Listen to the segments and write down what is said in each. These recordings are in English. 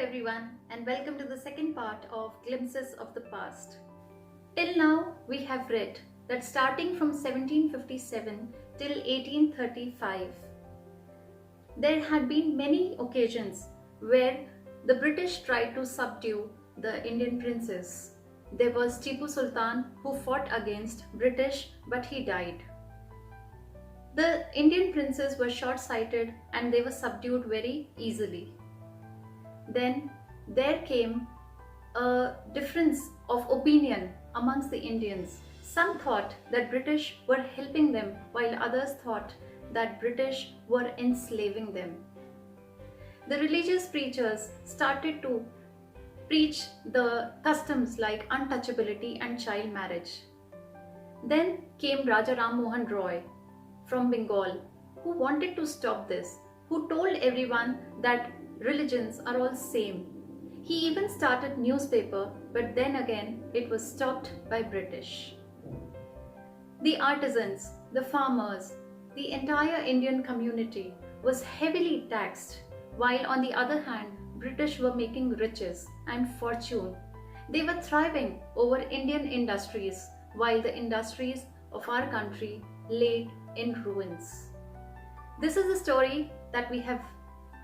everyone, and welcome to the second part of Glimpses of the Past. Till now, we have read that starting from 1757 till 1835, there had been many occasions where the British tried to subdue the Indian princes. There was Tipu Sultan who fought against British, but he died. The Indian princes were short-sighted and they were subdued very easily. Then there came a difference of opinion amongst the Indians. Some thought that British were helping them, while others thought that British were enslaving them. The religious preachers started to preach the customs like untouchability and child marriage. Then came Raja Ram Mohan Roy from Bengal, who wanted to stop this, who told everyone that religions are all same. He even started newspaper, but then again it was stopped by British. The artisans, the farmers, the entire Indian community was heavily taxed, while on the other hand, British were making riches and fortune. They were thriving over Indian industries, while the industries of our country lay in ruins. This is the story that we have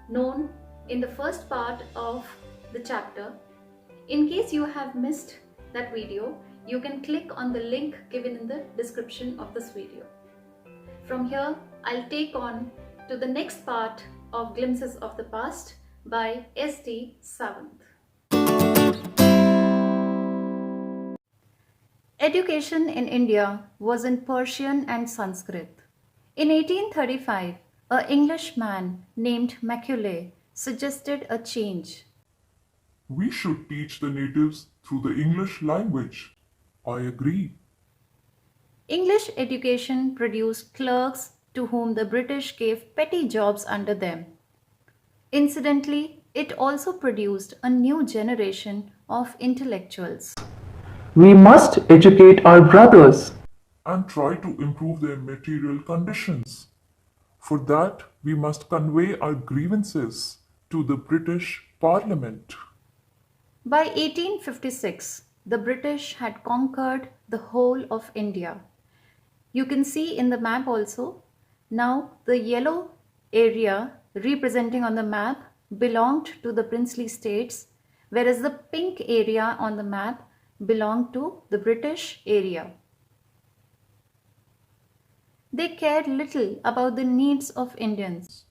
known in the first part of the chapter. In case you have missed that video, you can click on the link given in the description of this video. From here, I'll take on to the next part of Glimpses of the Past by S.T. Sawant. Education in India was in Persian and Sanskrit. In 1835, an Englishman named Macaulay suggested a change. We should teach the natives through the English language. I agree. English education produced clerks to whom the British gave petty jobs under them. Incidentally, it also produced a new generation of intellectuals. We must educate our brothers. And try to improve their material conditions. For that, we must convey our grievances to the British Parliament. By 1856, the British had conquered the whole of India. You can see in the map also, now the yellow area representing on the map belonged to the princely states, whereas the pink area on the map belonged to the British area. They cared little about the needs of Indians.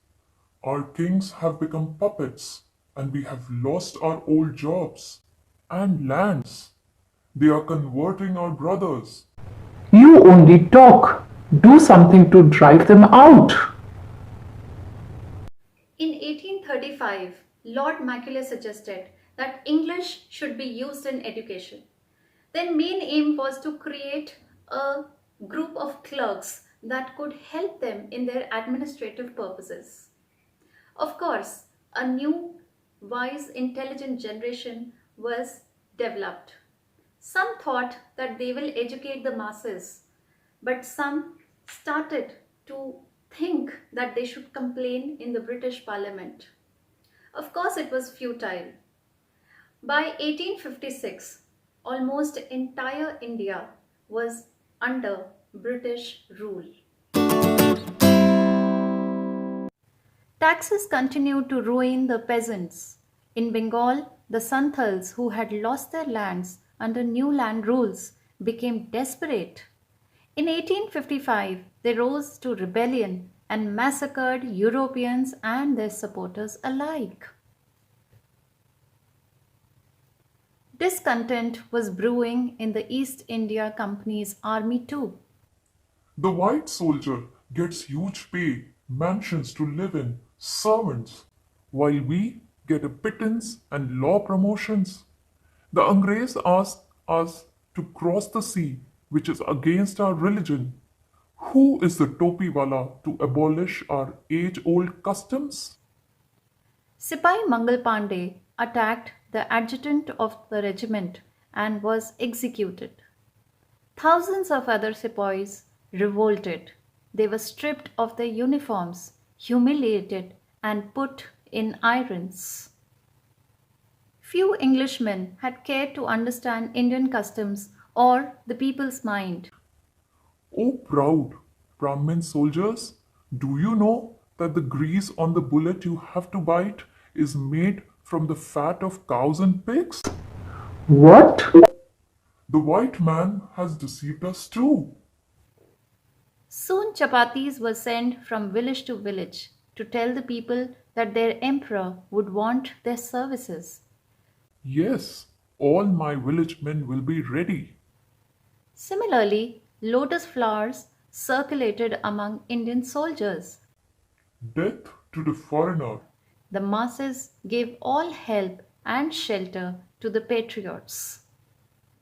Our kings have become puppets and we have lost our old jobs and lands. They are converting our brothers. You only talk. Do something to drive them out. In 1835, Lord Macaulay suggested that English should be used in education. Their main aim was to create a group of clerks that could help them in their administrative purposes. Of course, a new, wise, intelligent generation was developed. Some thought that they will educate the masses, but some started to think that they should complain in the British Parliament. Of course, it was futile. By 1856, almost entire India was under British rule. Taxes continued to ruin the peasants. In Bengal, the Santals who had lost their lands under new land rules became desperate. In 1855, they rose to rebellion and massacred Europeans and their supporters alike. Discontent was brewing in the East India Company's army too. The white soldier gets huge pay, mansions to live in, servants, while we get a pittance and law promotions. The Angrez asked us to cross the sea, which is against our religion. Who is the Topiwala to abolish our age-old customs? Sipai Mangal Pandey attacked the adjutant of the regiment and was executed. Thousands of other sepoys revolted. They were stripped of their uniforms, humiliated, and put in irons. Few Englishmen had cared to understand Indian customs or the people's mind. Oh, proud Brahmin soldiers, do you know that the grease on the bullet you have to bite is made from the fat of cows and pigs? What? The white man has deceived us too. Soon chapatis were sent from village to village to tell the people that their emperor would want their services. Yes, all my village men will be ready. Similarly, lotus flowers circulated among Indian soldiers. Death to the foreigner. The masses gave all help and shelter to the patriots.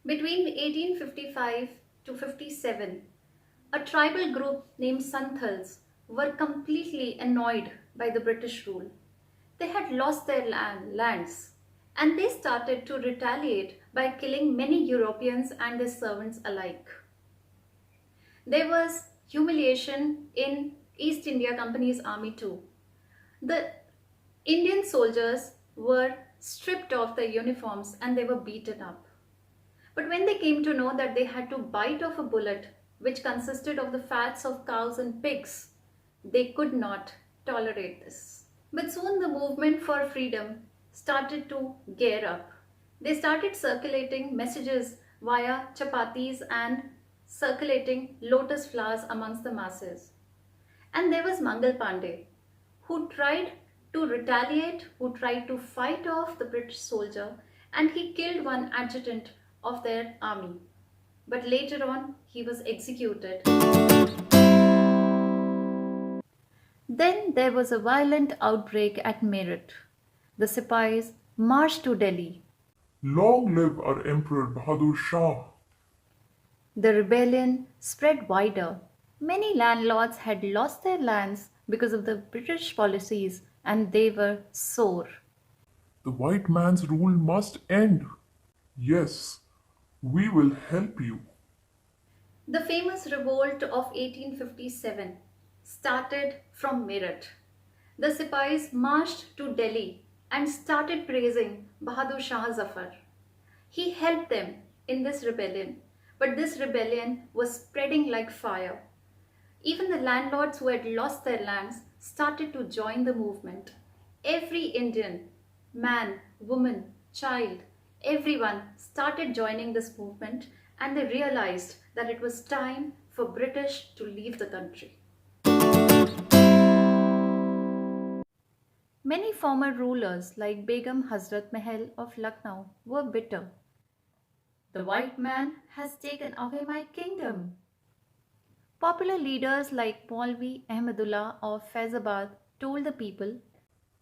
Between 1855 to 57, a tribal group named Santhals were completely annoyed by the British rule. They had lost their lands and they started to retaliate by killing many Europeans and their servants alike. There was humiliation in East India Company's army too. The Indian soldiers were stripped of their uniforms and they were beaten up. But when they came to know that they had to bite off a bullet which consisted of the fats of cows and pigs, they could not tolerate this. But soon the movement for freedom started to gear up. They started circulating messages via chapatis and circulating lotus flowers amongst the masses. And there was Mangal Pandey, who tried to retaliate, who tried to fight off the British soldier, and he killed one adjutant of their army. But later on, he was executed. Then there was a violent outbreak at Meerut. The Sipais marched to Delhi. Long live our Emperor Bahadur Shah. The rebellion spread wider. Many landlords had lost their lands because of the British policies and they were sore. The white man's rule must end. Yes, we will help you. The famous revolt of 1857 started from Meerut. The Sipais marched to Delhi and started praising Bahadur Shah Zafar. He helped them in this rebellion, but this rebellion was spreading like fire. Even the landlords who had lost their lands started to join the movement. Every Indian, man, woman, child, everyone started joining this movement and they realized that it was time for British to leave the country. Many former rulers like Begum Hazrat Mahal of Lucknow were bitter. The white man has taken away my kingdom. Popular leaders like Maulvi Ahmadullah of Faizabad told the people,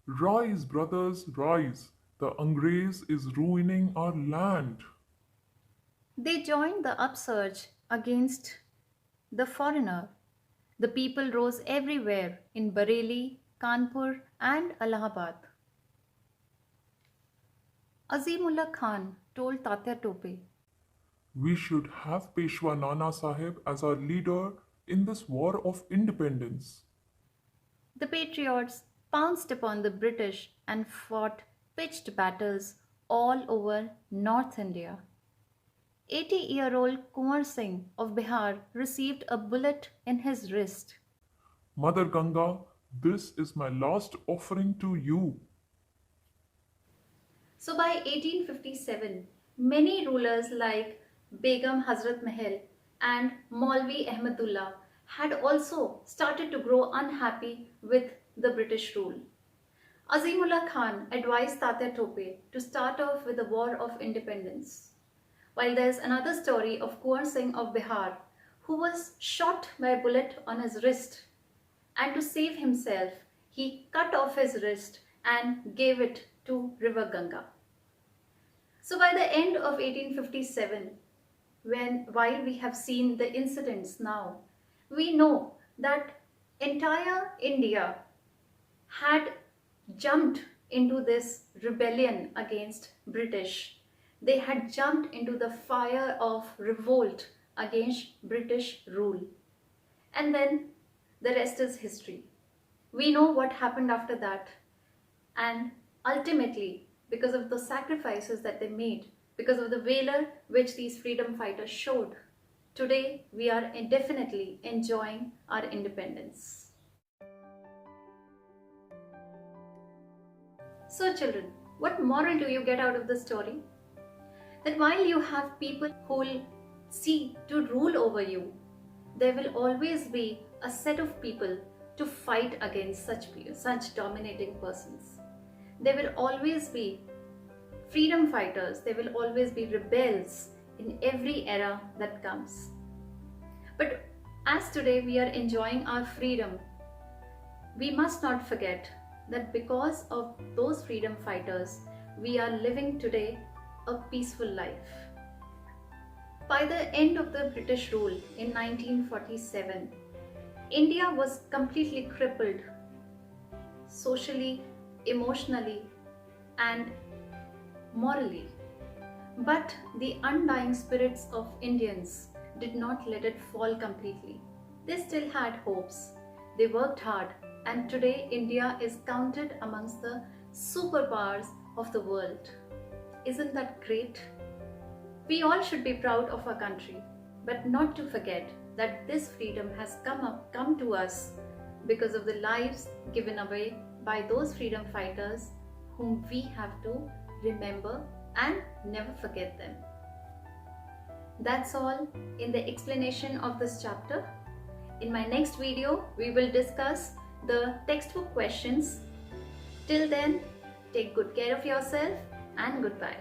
Rise, brothers, rise. The Angrez is ruining our land. they joined the upsurge against the foreigner. The people rose everywhere in Bareilly, Kanpur, and Allahabad. Azimullah Khan told Tatya Tope, We should have Peshwa Nana Sahib as our leader in this war of independence. the patriots pounced upon the British and fought pitched battles all over North India. 80-year-old Kunwar Singh of Bihar received a bullet in his wrist. Mother Ganga, this is my last offering to you. So by 1857, many rulers like Begum Hazrat Mahal and Maulvi Ahmadullah had also started to grow unhappy with the British rule. Azimullah Khan advised Tatya Tope to start off with a war of independence. While there's another story of Kunwar Singh of Bihar who was shot by a bullet on his wrist, and to save himself, he cut off his wrist and gave it to River Ganga. So by the end of 1857, while we have seen the incidents now, we know that entire India had jumped into this rebellion against British. They had jumped into the fire of revolt against British rule. And then the rest is history. We know what happened after that. And ultimately, because of the sacrifices that they made, because of the valor which these freedom fighters showed. Today, we are definitely enjoying our independence. So children, what moral do you get out of the story? That while you have people who will seek to rule over you, there will always be a set of people to fight against such dominating persons. There will always be freedom fighters, there will always be rebels in every era that comes. But as today we are enjoying our freedom, we must not forget that because of those freedom fighters, we are living today a peaceful life. By the end of the British rule in 1947, India was completely crippled socially, emotionally, and morally. But the undying spirits of Indians did not let it fall completely. They still had hopes. They worked hard, and today India is counted amongst the superpowers of the world. Isn't that great? We all should be proud of our country, but not to forget that this freedom has come to us because of the lives given away by those freedom fighters whom we have to remember and never forget them. That's all in the explanation of this chapter. In my next video, we will discuss the textbook questions. Till then, take good care of yourself and goodbye.